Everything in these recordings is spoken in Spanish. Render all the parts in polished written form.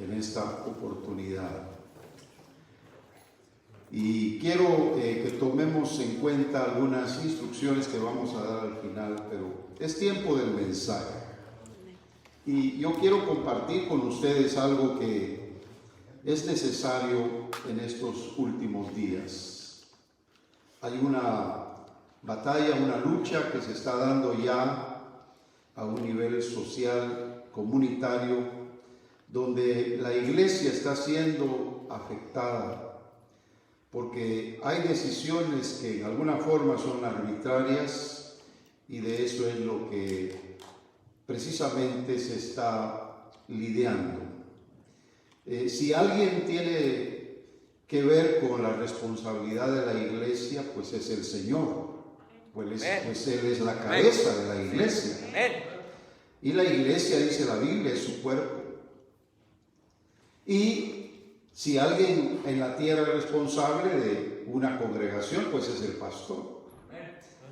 en esta oportunidad. Y quiero que tomemos en cuenta algunas instrucciones que vamos a dar al final, pero es tiempo del mensaje. Y yo quiero compartir con ustedes algo que es necesario en estos últimos días. Hay una batalla, una lucha que se está dando ya a un nivel social, comunitario, donde la iglesia está siendo afectada, porque hay decisiones que en alguna forma son arbitrarias, y de eso es lo que precisamente se está lidiando. Si alguien tiene que ver con la responsabilidad de la iglesia, pues es el Señor, pues Él es la cabeza de la iglesia. Y la iglesia, dice la Biblia, es su cuerpo. Y si alguien en la tierra es responsable de una congregación, pues es el pastor.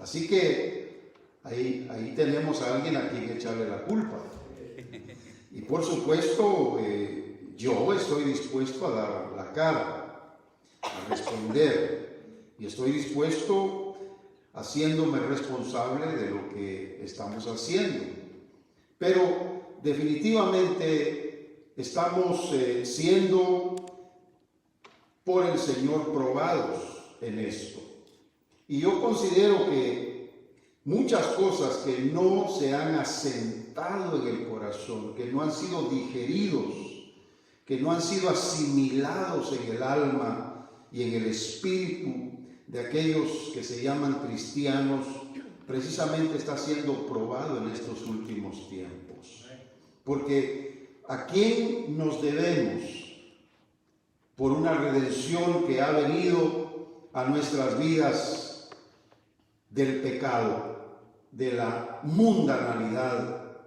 Así que ahí tenemos a alguien a quien echarle la culpa. Y por supuesto, yo estoy dispuesto a dar la cara, a responder. Y estoy dispuesto haciéndome responsable de lo que estamos haciendo. Pero definitivamente estamos siendo por el Señor probados en esto. Y yo considero que muchas cosas que no se han asentado en el corazón, que no han sido digeridos, que no han sido asimilados en el alma y en el espíritu de aquellos que se llaman cristianos, precisamente está siendo probado en estos últimos tiempos. Porque ¿a quién nos debemos por una redención que ha venido a nuestras vidas del pecado, de la mundanalidad,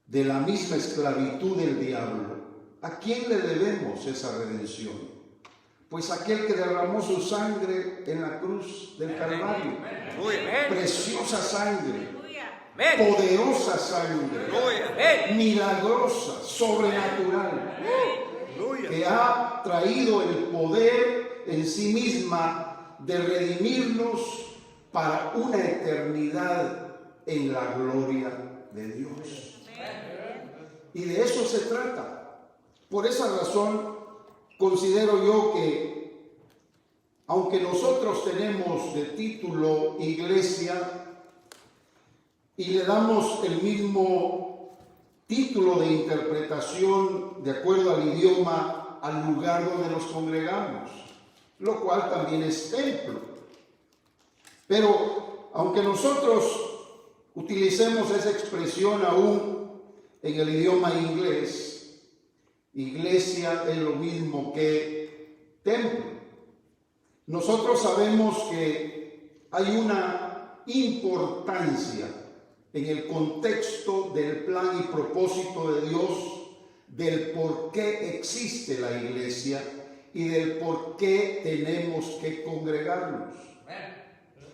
de la misma esclavitud del diablo? ¿A quién le debemos esa redención? Pues aquel que derramó su sangre en la cruz del Calvario. Preciosa sangre, poderosa sangre, milagrosa, sobrenatural, que ha traído el poder en sí misma de redimirnos para una eternidad en la gloria de Dios. Y de eso se trata. Por esa razón considero yo que, aunque nosotros tenemos de título iglesia y le damos el mismo título de interpretación de acuerdo al idioma, al lugar donde nos congregamos, lo cual también es templo. Pero aunque nosotros utilicemos esa expresión aún en el idioma inglés, iglesia es lo mismo que templo. Nosotros sabemos que hay una importancia en el contexto del plan y propósito de Dios, del por qué existe la iglesia y del por qué tenemos que congregarnos.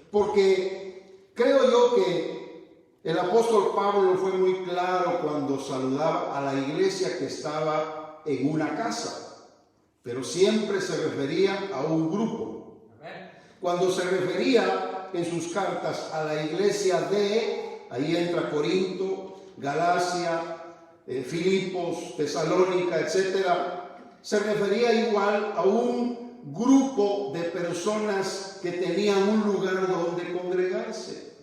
Porque creo yo que el apóstol Pablo fue muy claro cuando saludaba a la iglesia que estaba en una casa, pero siempre se refería a un grupo. Cuando se refería en sus cartas a la iglesia ahí entra Corinto, Galacia, Filipos, Tesalónica, etc. Se refería igual a un grupo de personas que tenían un lugar donde congregarse.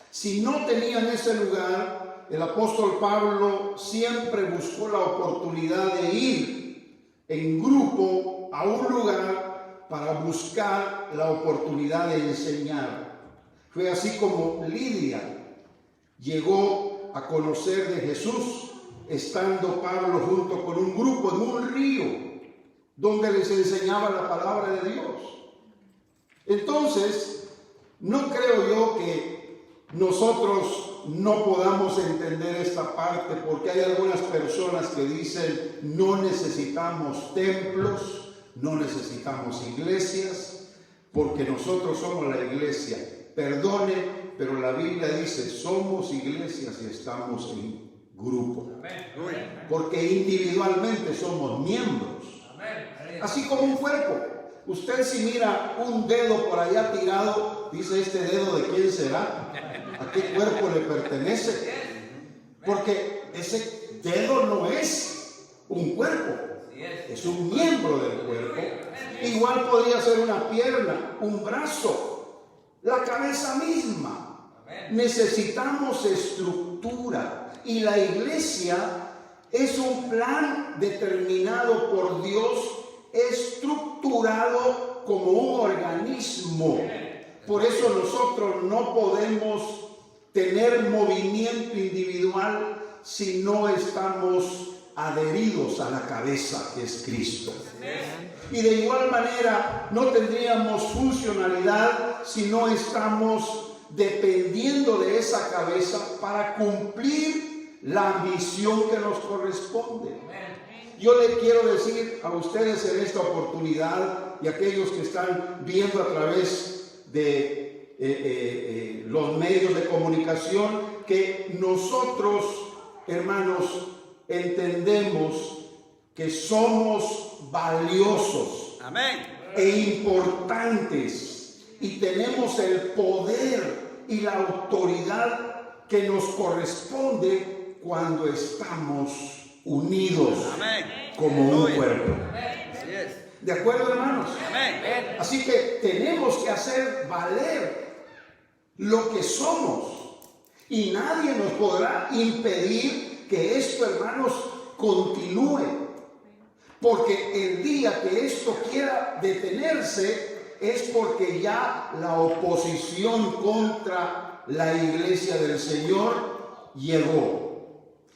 Si no tenían ese lugar, el apóstol Pablo siempre buscó la oportunidad de ir en grupo a un lugar para buscar la oportunidad de enseñar. Fue así como Lidia llegó a conocer de Jesús, estando Pablo junto con un grupo en un río donde les enseñaba la palabra de Dios. Entonces, no creo yo que nosotros no podamos entender esta parte, porque hay algunas personas que dicen no necesitamos templos, no necesitamos iglesias, porque nosotros somos la iglesia. Perdone, pero la Biblia dice somos iglesias y estamos en grupo. Porque individualmente somos miembros. Así como un cuerpo. Usted si mira un dedo por allá tirado, dice, ¿este dedo de quién será? ¿A qué cuerpo le pertenece? Porque ese dedo no es un cuerpo, es un miembro del cuerpo. Igual podría ser una pierna, un brazo, la cabeza misma. Necesitamos estructura, y la iglesia es un plan determinado por Dios, estructurado como un organismo. Por eso nosotros no podemos tener movimiento individual si no estamos adheridos a la cabeza, que es Cristo. Y de igual manera no tendríamos funcionalidad si no estamos dependiendo de esa cabeza para cumplir la misión que nos corresponde. Yo le quiero decir a ustedes en esta oportunidad, y a aquellos que están viendo a través de los medios de comunicación, que nosotros, hermanos, entendemos que somos valiosos, amén, e importantes, y tenemos el poder y la autoridad que nos corresponde cuando estamos unidos, amén, como un cuerpo. ¿De acuerdo, hermanos? Amén. Así que tenemos que hacer valer lo que somos, y nadie nos podrá impedir que esto, hermanos, continúe. Porque el día que esto quiera detenerse es porque ya la oposición contra la iglesia del Señor llegó.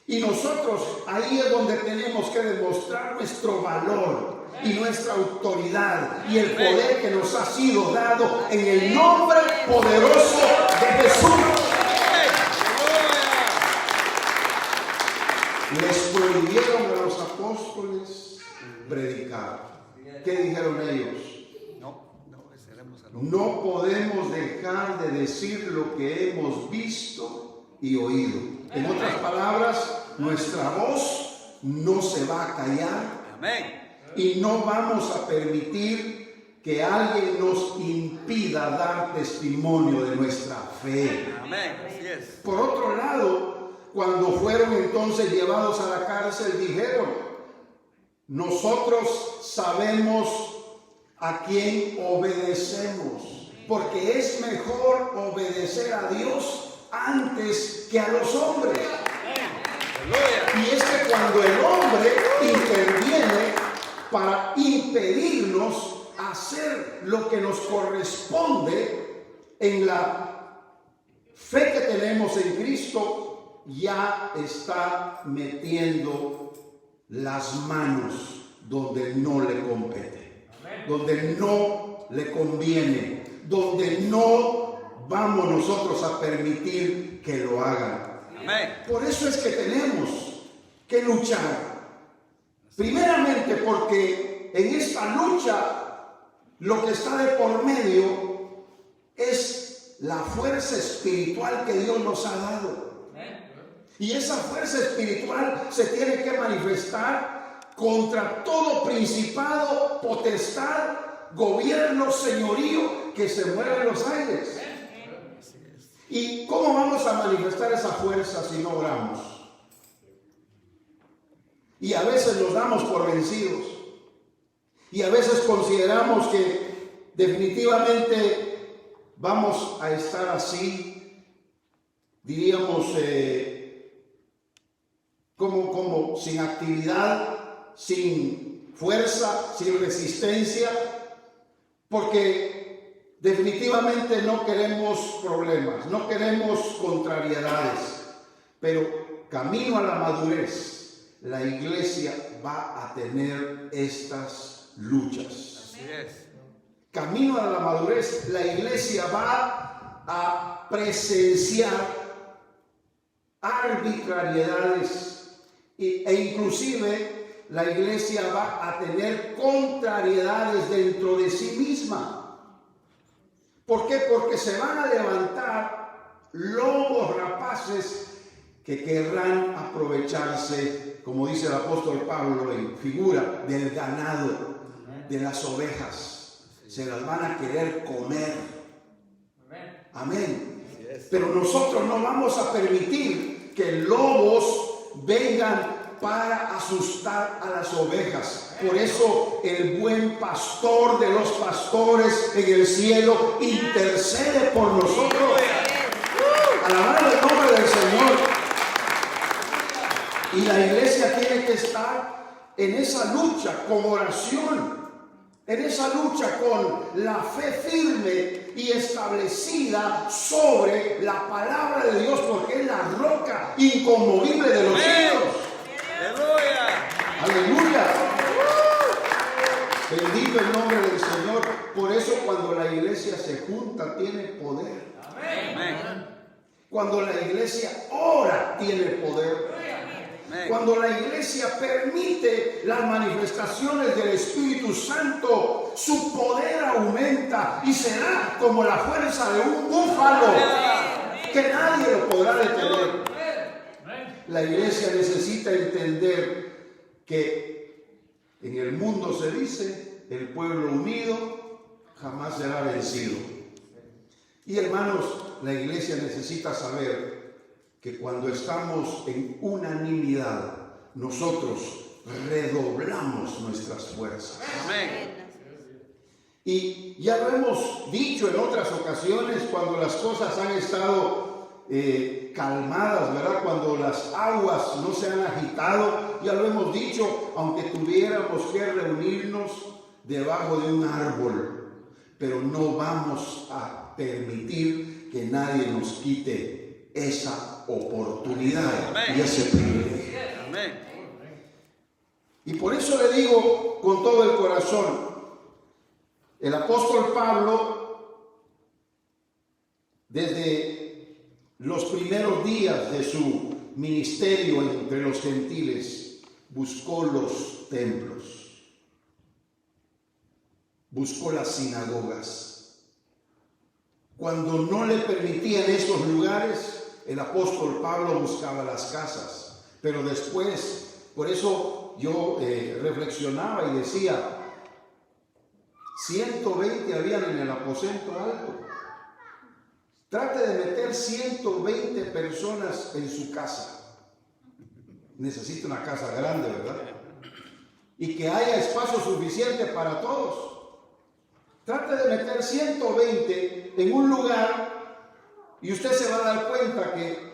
Y nosotros ahí es donde tenemos que demostrar nuestro valor y nuestra autoridad y el poder que nos ha sido dado en el nombre poderoso de Jesús. Les prohibieron a los apóstoles predicar. ¿Qué dijeron ellos? No podemos dejar de decir lo que hemos visto y oído. En otras palabras, nuestra voz no se va a callar. Amén. Y no vamos a permitir que alguien nos impida dar testimonio de nuestra fe. Amén. Así es. Por otro lado, cuando fueron entonces llevados a la cárcel, dijeron: nosotros sabemos a quién obedecemos, porque es mejor obedecer a Dios antes que a los hombres. Y es que cuando el hombre interviene para impedirnos hacer lo que nos corresponde en la fe que tenemos en Cristo, ya está metiendo las manos donde no le compete, donde no le conviene, donde no vamos nosotros a permitir que lo hagan. Por eso es que tenemos que luchar. Primeramente porque en esta lucha lo que está de por medio es la fuerza espiritual que Dios nos ha dado. Y esa fuerza espiritual se tiene que manifestar contra todo principado, potestad, gobierno, señorío que se mueve en los aires. ¿Y cómo vamos a manifestar esa fuerza si no oramos? Y a veces nos damos por vencidos. Y a veces consideramos que definitivamente vamos a estar así, diríamos, como sin actividad, sin fuerza, sin resistencia, porque definitivamente no queremos problemas, no queremos contrariedades, pero camino a la madurez, la iglesia va a tener estas luchas. Así es. Camino a la madurez, la iglesia va a presenciar arbitrariedades e inclusive la iglesia va a tener contrariedades dentro de sí misma. ¿Por qué? Porque se van a levantar lobos rapaces que querrán aprovecharse, como dice el apóstol Pablo en figura, del ganado, de las ovejas. Se las van a querer comer. Amén. Pero nosotros no vamos a permitir que lobos vengan para asustar a las ovejas. Por eso el buen pastor de los pastores en el cielo intercede por nosotros. Alabado el nombre del Señor. Y la iglesia tiene que estar en esa lucha con oración, en esa lucha con la fe firme y establecida sobre la palabra de Dios, porque es la roca inconmovible de los cielos. Aleluya. Bendito el nombre del Señor. Por eso cuando la iglesia se junta tiene poder. Amén. Cuando la iglesia ora tiene poder. Cuando la iglesia permite las manifestaciones del Espíritu Santo, su poder aumenta y será como la fuerza de un búfalo, que nadie lo podrá detener. La iglesia necesita entender que en el mundo se dice, el pueblo unido jamás será vencido. Y hermanos, la iglesia necesita saber que cuando estamos en unanimidad, nosotros redoblamos nuestras fuerzas. Amén. Y ya lo hemos dicho en otras ocasiones, cuando las cosas han estado calmadas, ¿verdad? Cuando las aguas no se han agitado, ya lo hemos dicho, aunque tuviéramos que reunirnos debajo de un árbol, pero no vamos a permitir que nadie nos quite esa oportunidad. Amén. Y ese privilegio. Amén. Y por eso le digo con todo el corazón, el apóstol Pablo, desde los primeros días de su ministerio entre los gentiles, buscó los templos, buscó las sinagogas. Cuando no le permitían esos lugares, el apóstol Pablo buscaba las casas. Pero después, por eso yo reflexionaba y decía, 120 habían en el aposento alto. Trate de meter 120 personas en su casa. Necesita una casa grande, ¿verdad? Y que haya espacio suficiente para todos. Trate de meter 120 en un lugar y usted se va a dar cuenta que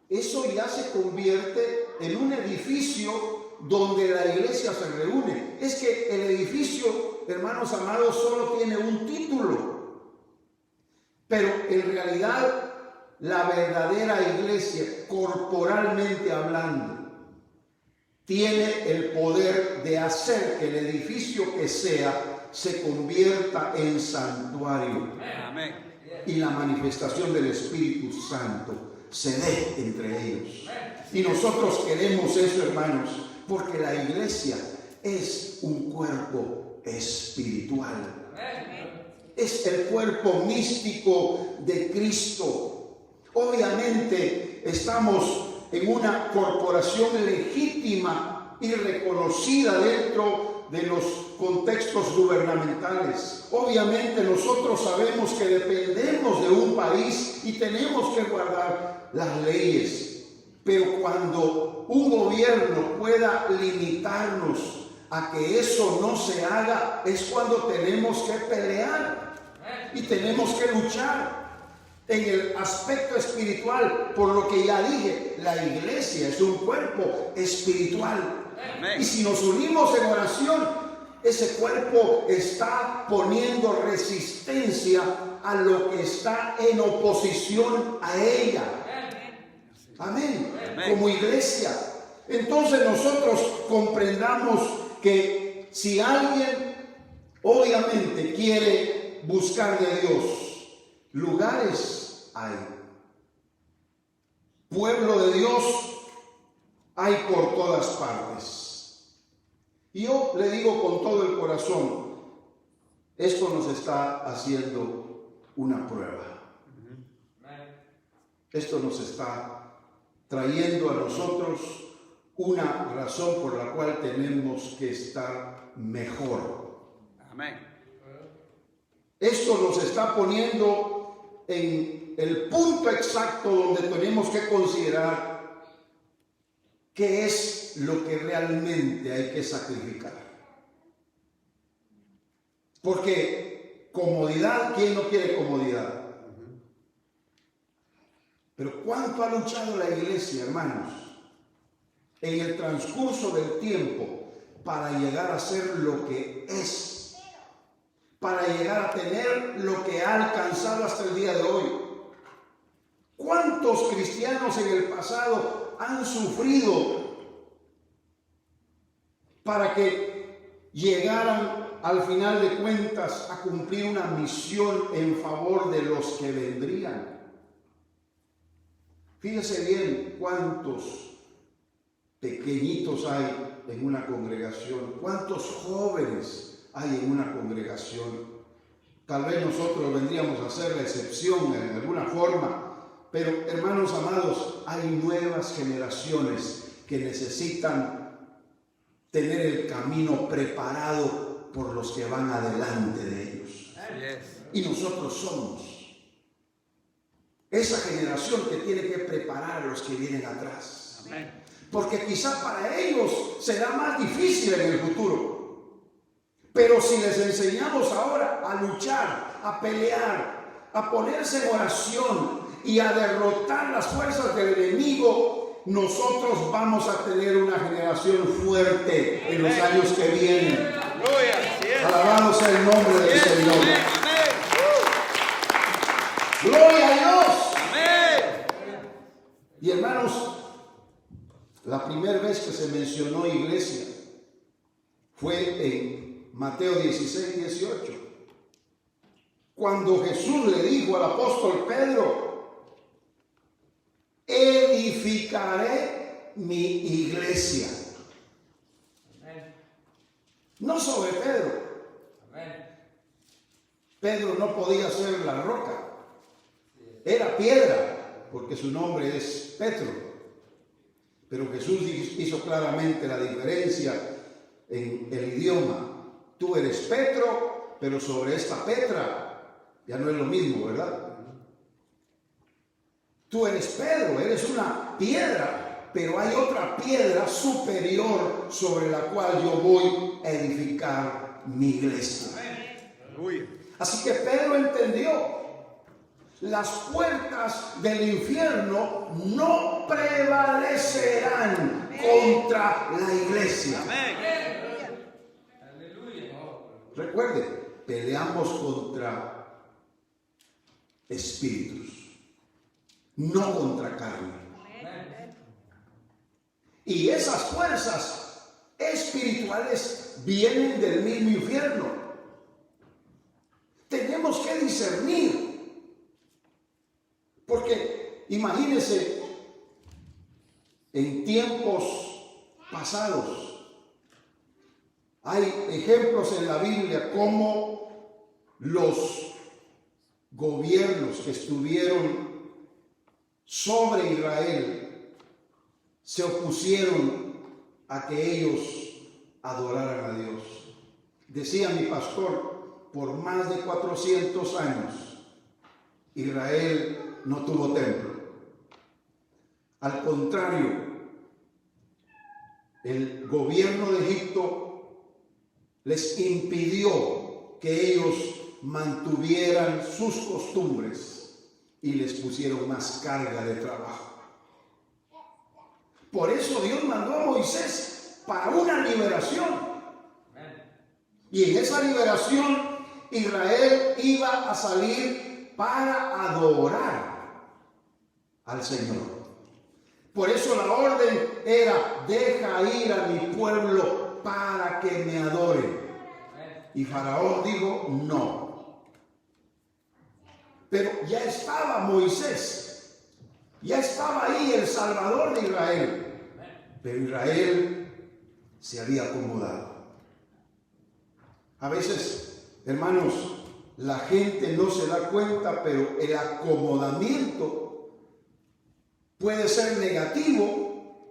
eso ya se convierte en un edificio donde la iglesia se reúne. Es que el edificio, hermanos amados, solo tiene un título. Pero en realidad la verdadera iglesia, corporalmente hablando, tiene el poder de hacer que el edificio que sea se convierta en santuario. Amén. Y la manifestación del Espíritu Santo se dé entre ellos. Y nosotros queremos eso, hermanos, porque la iglesia es un cuerpo espiritual. Es el cuerpo místico de Cristo. Obviamente estamos en una corporación legítima y reconocida dentro de los contextos gubernamentales. Obviamente nosotros sabemos que dependemos de un país y tenemos que guardar las leyes. Pero cuando un gobierno pueda limitarnos a que eso no se haga, es cuando tenemos que pelear y tenemos que luchar en el aspecto espiritual. Por lo que ya dije, la iglesia es un cuerpo espiritual. Amén. Y si nos unimos en oración, ese cuerpo está poniendo resistencia a lo que está en oposición a ella. Amén. Amén. Como iglesia. Entonces nosotros comprendamos que si alguien obviamente quiere buscar de Dios, lugares hay. Pueblo de Dios hay por todas partes. Y yo le digo con todo el corazón, esto nos está haciendo una prueba. Esto nos está trayendo a nosotros una razón por la cual tenemos que estar mejor. Amén. Esto nos está poniendo en el punto exacto donde tenemos que considerar qué es lo que realmente hay que sacrificar. Porque comodidad, ¿quién no quiere comodidad? Pero ¿cuánto ha luchado la iglesia, hermanos, en el transcurso del tiempo para llegar a ser lo que es? Para llegar a tener lo que ha alcanzado hasta el día de hoy. ¿Cuántos cristianos en el pasado han sufrido para que llegaran al final de cuentas a cumplir una misión en favor de los que vendrían? Fíjese bien cuántos pequeñitos hay en una congregación, cuántos jóvenes hay en una congregación. Tal vez nosotros vendríamos a ser la excepción en alguna forma, pero hermanos amados, hay nuevas generaciones que necesitan tener el camino preparado por los que van adelante de ellos. Y nosotros somos esa generación que tiene que preparar a los que vienen atrás. Porque quizá para ellos será más difícil en el futuro. Pero si les enseñamos ahora a luchar, a pelear, a ponerse en oración y a derrotar las fuerzas del enemigo, nosotros vamos a tener una generación fuerte en los años que vienen. Alabado sea el nombre del Señor. Gloria a Dios. Y hermanos, la primera vez que se mencionó iglesia fue en Mateo 16, 18. Cuando Jesús le dijo al apóstol Pedro: edificaré mi iglesia. No sobre Pedro. Pedro no podía ser la roca. Era piedra, porque su nombre es Petro. Pero Jesús hizo claramente la diferencia en el idioma. Tú eres Petro, pero sobre esta Petra ya no es lo mismo, ¿verdad? Tú eres Pedro, eres una piedra, pero hay otra piedra superior sobre la cual yo voy a edificar mi iglesia. Así que Pedro entendió: las puertas del infierno no prevalecerán contra la iglesia. Recuerde, peleamos contra espíritus, no contra carne. Y esas fuerzas espirituales vienen del mismo infierno. Tenemos que discernir. Porque imagínense, en tiempos pasados, hay ejemplos en la Biblia como los gobiernos que estuvieron sobre Israel se opusieron a que ellos adoraran a Dios. Decía mi pastor, por más de 400 años, Israel no tuvo templo. Al contrario, el gobierno de Egipto les impidió que ellos mantuvieran sus costumbres y les pusieron más carga de trabajo. Por eso Dios mandó a Moisés para una liberación. Y en esa liberación Israel iba a salir para adorar al Señor. Por eso la orden era: deja ir a mi pueblo para que me adore. Y Faraón dijo no. Pero ya estaba Moisés, ya estaba ahí el Salvador de Israel. Pero Israel se había acomodado. A veces, hermanos, la gente no se da cuenta, pero el acomodamiento puede ser negativo,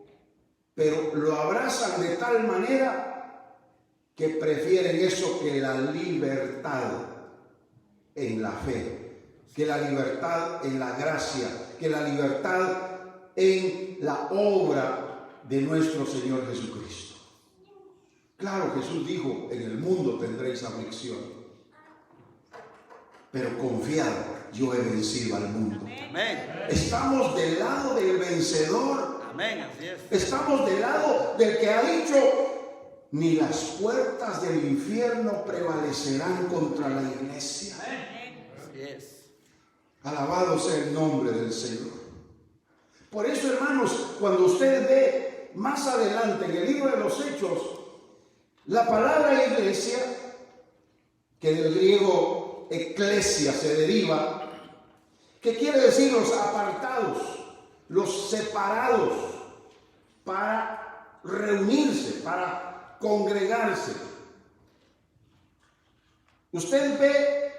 pero lo abrazan de tal manera que prefieren eso que la libertad en la fe, que la libertad en la gracia, que la libertad en la obra de nuestro Señor Jesucristo. Claro, Jesús dijo, en el mundo tendréis aflicción, pero confiad, yo he vencido al mundo. Amén. Estamos del lado del vencedor. Amén, así es. Estamos del lado del que ha dicho, ni las puertas del infierno prevalecerán contra la iglesia. Así es. Alabado sea el nombre del Señor. Por eso, hermanos, cuando usted ve más adelante en el libro de los Hechos, la palabra iglesia, que del griego eclesia se deriva, que quiere decir los apartados, los separados, para reunirse, para congregarse. Usted ve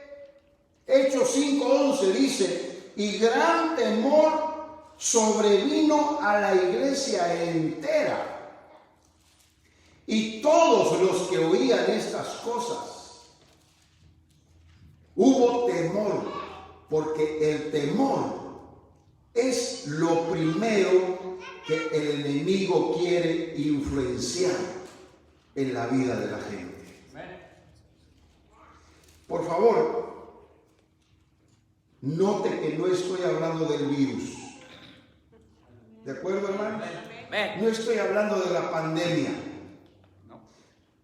Hechos 5:11, dice, y gran temor sobrevino a la iglesia entera. Y todos los que oían estas cosas, hubo temor, porque el temor es lo primero que el enemigo quiere influenciar en la vida de la gente. Por favor, note que no estoy hablando del virus. ¿De acuerdo, hermanos? No estoy hablando de la pandemia.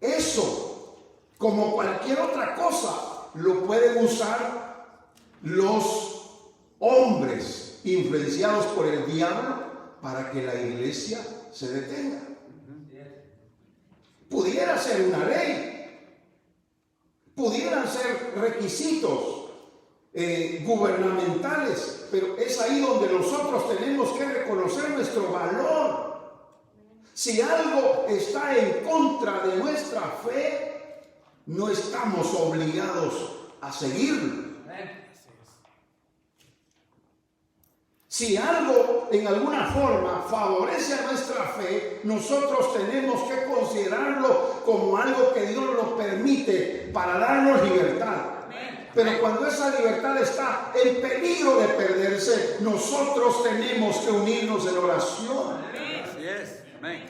Eso, como cualquier otra cosa, lo pueden usar los hombres influenciados por el diablo para que la iglesia se detenga. Pudiera ser una ley, pudieran ser requisitos gubernamentales, pero es ahí donde nosotros tenemos que reconocer nuestro valor. Si algo está en contra de nuestra fe, no estamos obligados a seguirlo. Si algo en alguna forma favorece a nuestra fe, nosotros tenemos que considerarlo como algo que Dios lo permite para darnos libertad. Pero cuando esa libertad está en peligro de perderse, nosotros tenemos que unirnos en oración. Así es. Amén.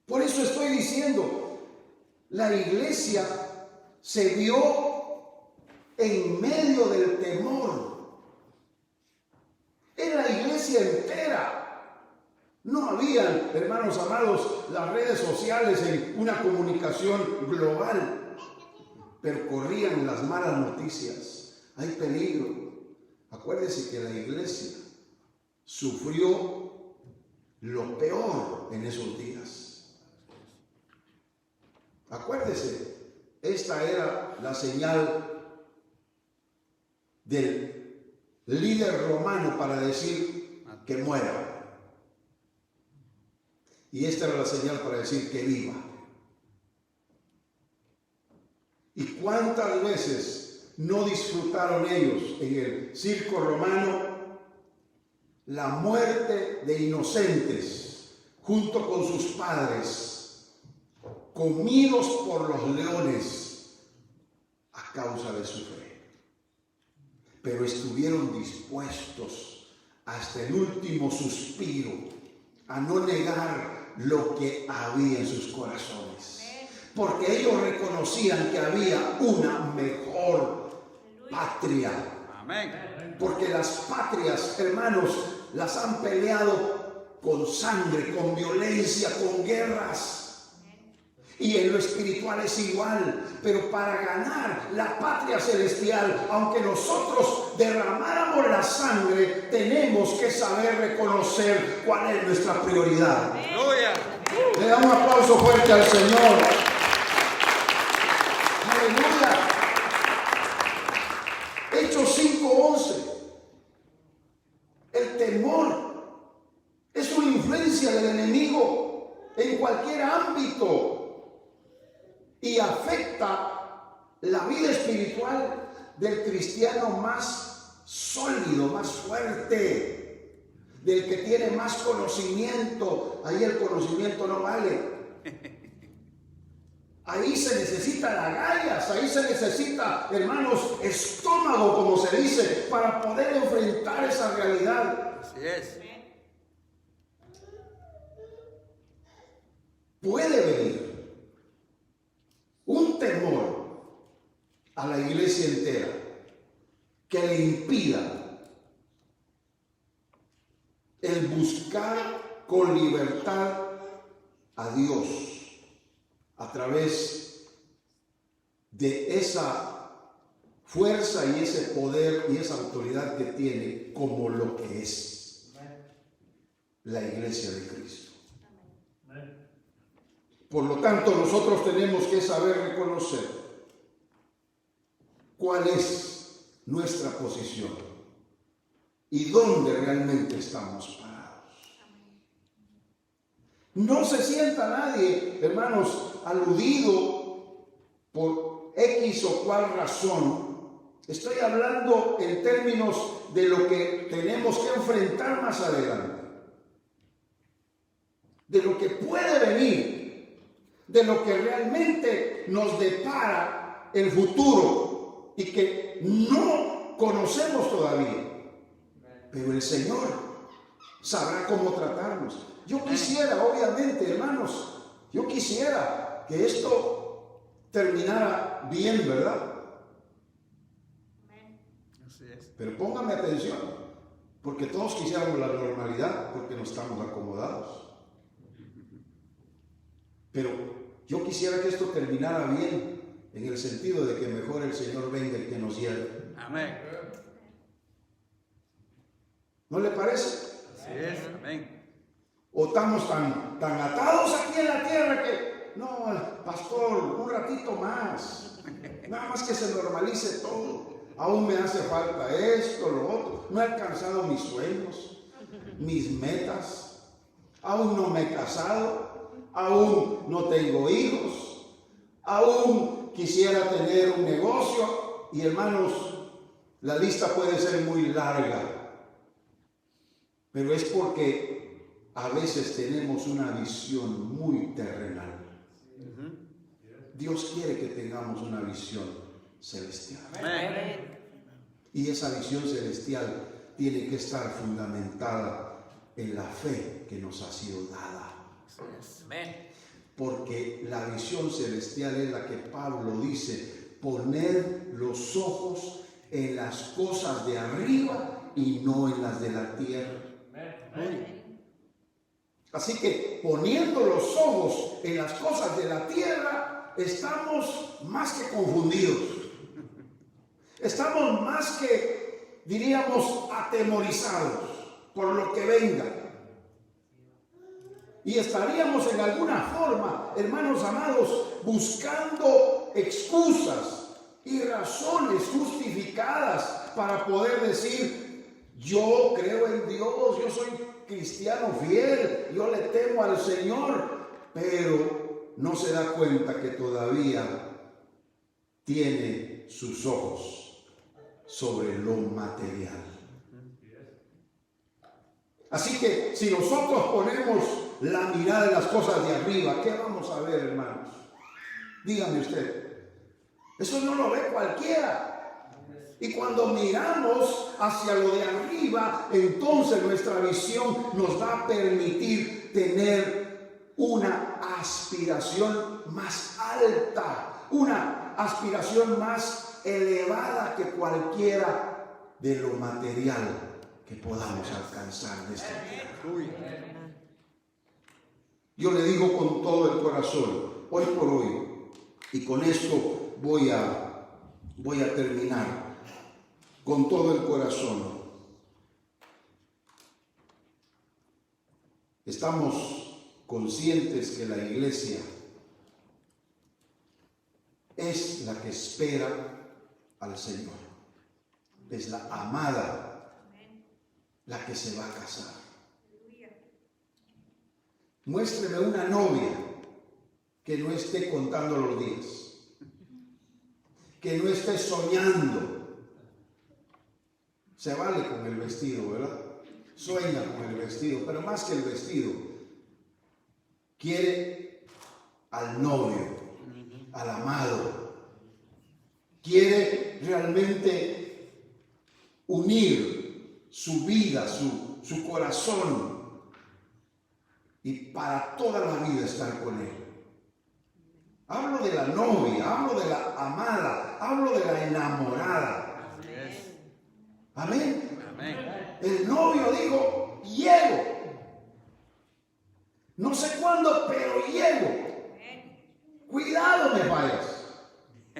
Por eso estoy diciendo, la iglesia se vio en medio del temor. Era la iglesia entera. No había, hermanos amados, las redes sociales en una comunicación global, pero corrían las malas noticias. Hay peligro. Acuérdese que la iglesia sufrió lo peor en esos días. Acuérdese, esta era la señal del líder romano para decir que muera. Y esta era la señal para decir que viva. ¿Y cuántas veces no disfrutaron ellos en el circo romano la muerte de inocentes junto con sus padres, comidos por los leones a causa de su fe? Pero estuvieron dispuestos hasta el último suspiro a no negar lo que había en sus corazones, porque ellos reconocían que había una mejor patria. Amén. Porque las patrias, hermanos, las han peleado con sangre, con violencia, con guerras. Y en lo espiritual es igual, pero para ganar la patria celestial, aunque nosotros derramáramos la sangre, tenemos que saber reconocer cuál es nuestra prioridad. Aleluya. Le damos un aplauso fuerte al Señor. Aleluya. Hechos 5:11. El temor es una influencia del enemigo en cualquier ámbito y afecta la vida espiritual del cristiano más sólido, más fuerte. del que tiene más conocimiento. Ahí el conocimiento no vale. Ahí se necesitan agallas, ahí se necesita, hermanos, estómago, como se dice, para poder enfrentar esa realidad. Así es. Puede venir un temor a la iglesia entera que le impida el buscar con libertad a Dios a través de esa fuerza y ese poder y esa autoridad que tiene como lo que es la iglesia de Cristo. Por lo tanto, nosotros tenemos que saber reconocer cuál es nuestra posición y dónde realmente estamos parados. No se sienta nadie, hermanos, aludido por X o cual razón. Estoy hablando en términos de lo que tenemos que enfrentar más adelante, de lo que puede venir, de lo que realmente nos depara el futuro y que no conocemos todavía. Pero el Señor sabrá cómo tratarnos. Yo quisiera, obviamente, hermanos, yo quisiera que esto terminara bien, ¿verdad? Así es. Pero póngame atención, porque todos quisiéramos la normalidad, porque no estamos acomodados. Pero yo quisiera que esto terminara bien, en el sentido de que mejor el Señor venga y que nos lleve. Amén. ¿No le parece? Así es. Amén. O estamos tan atados aquí en la tierra que, no, pastor, un ratito más, nada más que se normalice todo. Aún me hace falta esto, lo otro. No he alcanzado mis sueños, mis metas. Aún no me he casado, aún no tengo hijos, aún quisiera tener un negocio. Y hermanos, la lista puede ser muy larga, pero es porque a veces tenemos una visión muy terrenal. Dios quiere que tengamos una visión celestial. Amén. Y esa visión celestial tiene que estar fundamentada en la fe que nos ha sido dada. Amén. Porque la visión celestial es la que Pablo dice: poner los ojos en las cosas de arriba y no en las de la tierra. Amén. Así que poniendo los ojos en las cosas de la tierra, estamos más que confundidos. Estamos más que, diríamos, atemorizados por lo que venga. Y estaríamos en alguna forma, hermanos amados, buscando excusas y razones justificadas para poder decir: yo creo en Dios, yo soy cristiano fiel, yo le temo al Señor, pero no se da cuenta que todavía tiene sus ojos sobre lo material. Así que si nosotros ponemos la mirada en las cosas de arriba, ¿qué vamos a ver, hermanos? Dígame usted. Eso no lo ve cualquiera. Y cuando miramos hacia lo de arriba, entonces nuestra visión nos va a permitir tener una aspiración más alta, una aspiración más elevada que cualquiera de lo material que podamos alcanzar de esta tierra. Yo le digo con todo el corazón, hoy por hoy, y con esto voy a terminar. Con todo el corazón, estamos conscientes que la iglesia es la que espera al Señor, es la amada, la que se va a casar. Muéstreme una novia que no esté contando los días, que no esté soñando. Se vale con el vestido, ¿verdad? sueña con el vestido, pero más que el vestido, quiere al novio, al amado. Quiere realmente unir su vida, su corazón, y para toda la vida estar con él. Hablo de la novia, hablo de la amada, hablo de la enamorada. Así es. Amén. Amén. El novio dijo, llego. No sé cuándo, pero llego. Cuidado me vayas.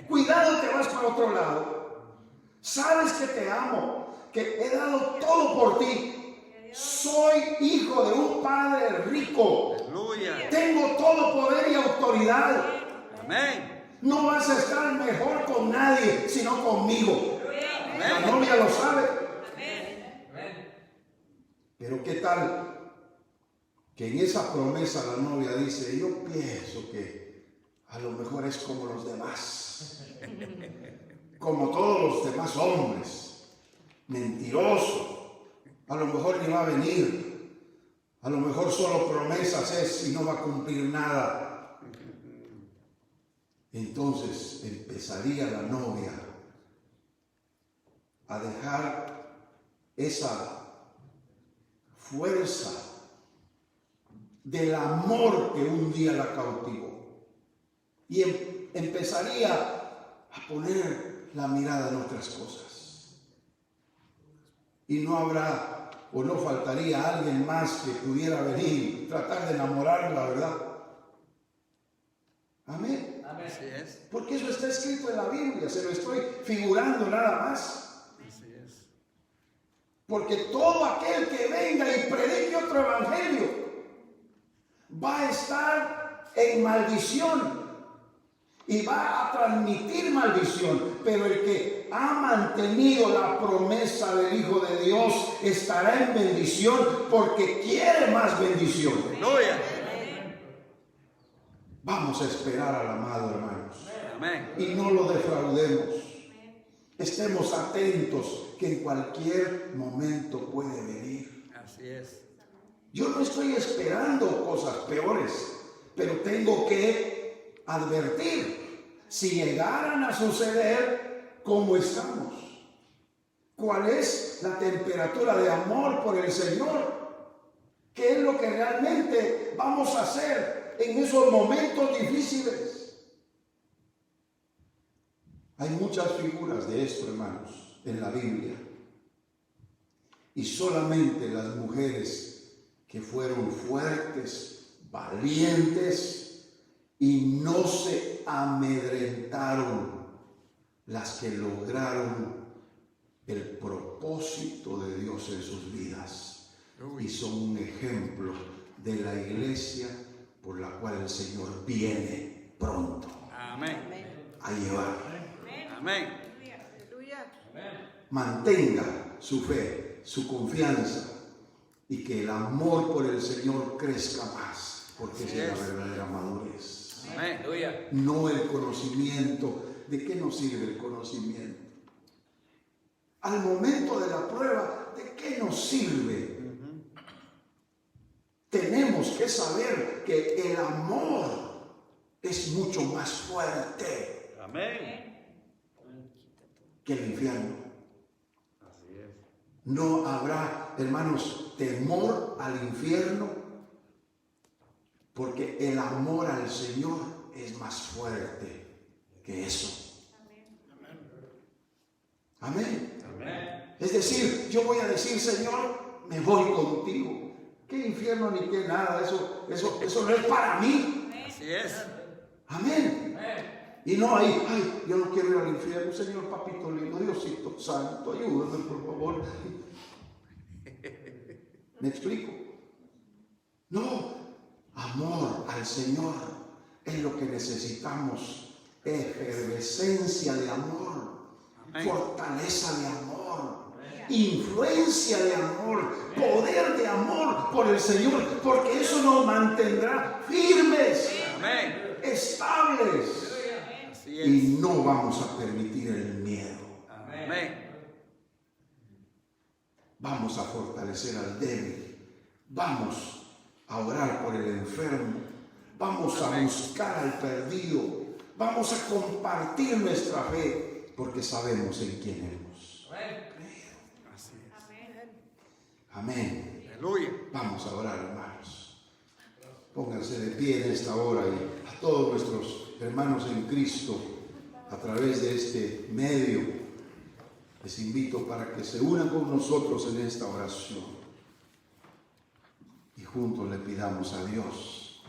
Cuidado te vas para otro lado. Sabes que te amo, que he dado todo por ti. Soy hijo de un padre rico. Aleluya. Tengo todo poder y autoridad. Amén. No vas a estar mejor con nadie, sino conmigo. La Amén. novia lo sabe. Pero ¿qué tal que en esa promesa la novia dice, yo pienso que a lo mejor es como los demás, como todos los demás hombres, mentiroso, a lo mejor ni va a venir, a lo mejor solo promesas es y no va a cumplir nada? Entonces empezaría la novia a dejar esa fuerza del amor que un día la cautivó y empezaría a poner la mirada en otras cosas, y no habrá o no faltaría alguien más que pudiera venir, tratar de enamorarla, ¿verdad? Amén. Así es. Porque eso está escrito en la Biblia, se lo estoy figurando nada más. Así es. Porque todo aquel que venga y predique otro evangelio va a estar en maldición y va a transmitir maldición. Pero el que ha mantenido la promesa del Hijo de Dios estará en bendición porque quiere más bendición. Aleluya. Vamos a esperar al amado, hermanos, Amén. y no lo defraudemos. Estemos atentos que en cualquier momento puede venir. Así es. Yo no estoy esperando cosas peores, pero tengo que advertir si llegaran a suceder, ¿cómo estamos? ¿Cuál es la temperatura de amor por el Señor? ¿Qué es lo que realmente vamos a hacer en esos momentos difíciles? Hay muchas figuras de esto, hermanos, en la Biblia. Y solamente las mujeres que fueron fuertes, valientes y no se amedrentaron, las que lograron el propósito de Dios en sus vidas. Y son un ejemplo de la iglesia por la cual el Señor viene pronto Amén. a llevar. Amén. Mantenga su fe, su confianza, y que el amor por el Señor crezca más, porque esa es la verdadera madurez. Amén. Aleluya. No el conocimiento. ¿De qué nos sirve el conocimiento? Al momento de la prueba, ¿de qué nos sirve? Tenemos que saber que el amor es mucho más fuerte Amén. que el infierno. Así es. No habrá, hermanos, temor al infierno, porque el amor al Señor es más fuerte que eso. Amén. Amén. Es decir, yo voy a decir, Señor, me voy contigo. ¿Qué infierno ni qué nada? Eso no es para mí. Así es. Amén. Y no ahí, ay, yo no quiero ir al infierno, Señor, papito lindo, Diosito santo, ayúdame por favor. ¿Me explico? No, amor al Señor es lo que necesitamos. Efervescencia de amor, Amén. fortaleza de amor, influencia de amor, poder de amor por el Señor, porque eso nos mantendrá firmes, Amén. estables, Así es. y no vamos a permitir el miedo. Amén. Vamos vamos a fortalecer al débil, vamos a orar por el enfermo, vamos a buscar al perdido, vamos a compartir nuestra fe, porque sabemos en quién hemos creído. Así es. Amén. Aleluya. Vamos a orar, hermanos. Pónganse de pie en esta hora, y a todos nuestros hermanos en Cristo, a través de este medio, les invito para que se unan con nosotros en esta oración y juntos le pidamos a Dios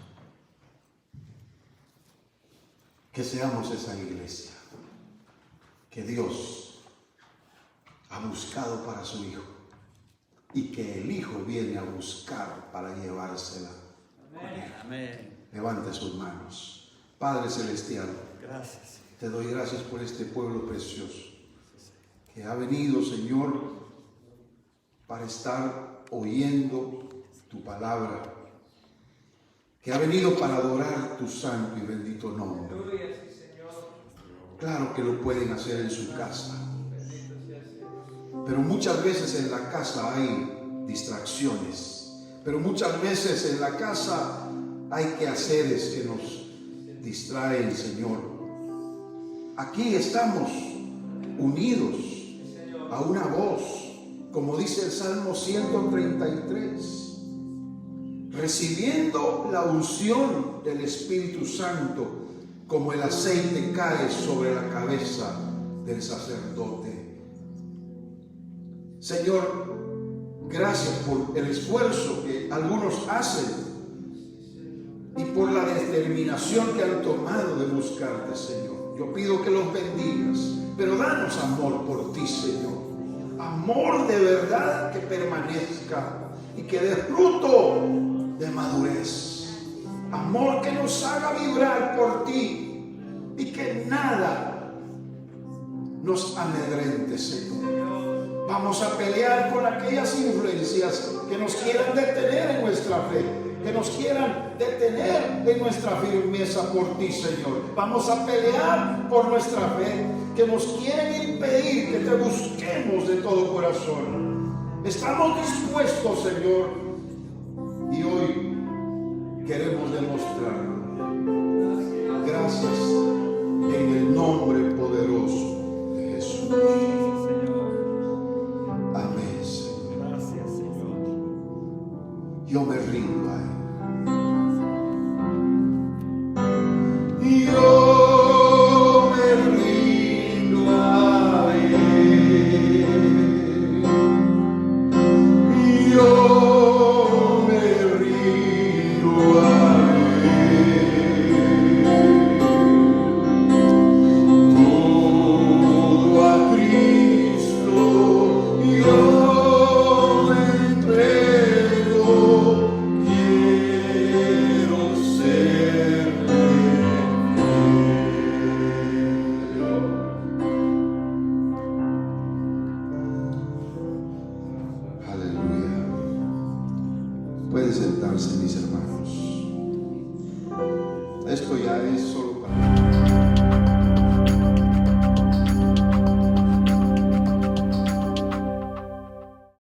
que seamos esa iglesia que Dios ha buscado para su Hijo y que el Hijo viene a buscar para llevársela. Amén. Levante sus manos. Padre Celestial, Gracias. te doy gracias por este pueblo precioso que ha venido, Señor, para estar oyendo tu palabra, que ha venido para adorar tu santo y bendito nombre. Claro que lo pueden hacer en su casa, pero muchas veces en la casa hay distracciones, pero muchas veces en la casa hay quehaceres que nos distraen, Señor. Aquí estamos unidos a una voz, como dice el Salmo 133, recibiendo la unción del Espíritu Santo, como el aceite cae sobre la cabeza del sacerdote. Señor, gracias por el esfuerzo que algunos hacen y por la determinación que han tomado de buscarte, Señor. Yo pido que los bendigas, pero danos amor por ti, Señor. Amor de verdad que permanezca y que dé fruto de madurez. Amor que nos haga vibrar por ti y que nada nos amedrente, Señor. Vamos a pelear con aquellas influencias que nos quieran detener en nuestra fe, que nos quieran detener en nuestra firmeza por ti, Señor. Vamos a pelear por nuestra fe, que nos quieren impedir que te busquemos de todo corazón. Estamos dispuestos, Señor, y hoy queremos demostrarlo. Gracias en el nombre poderoso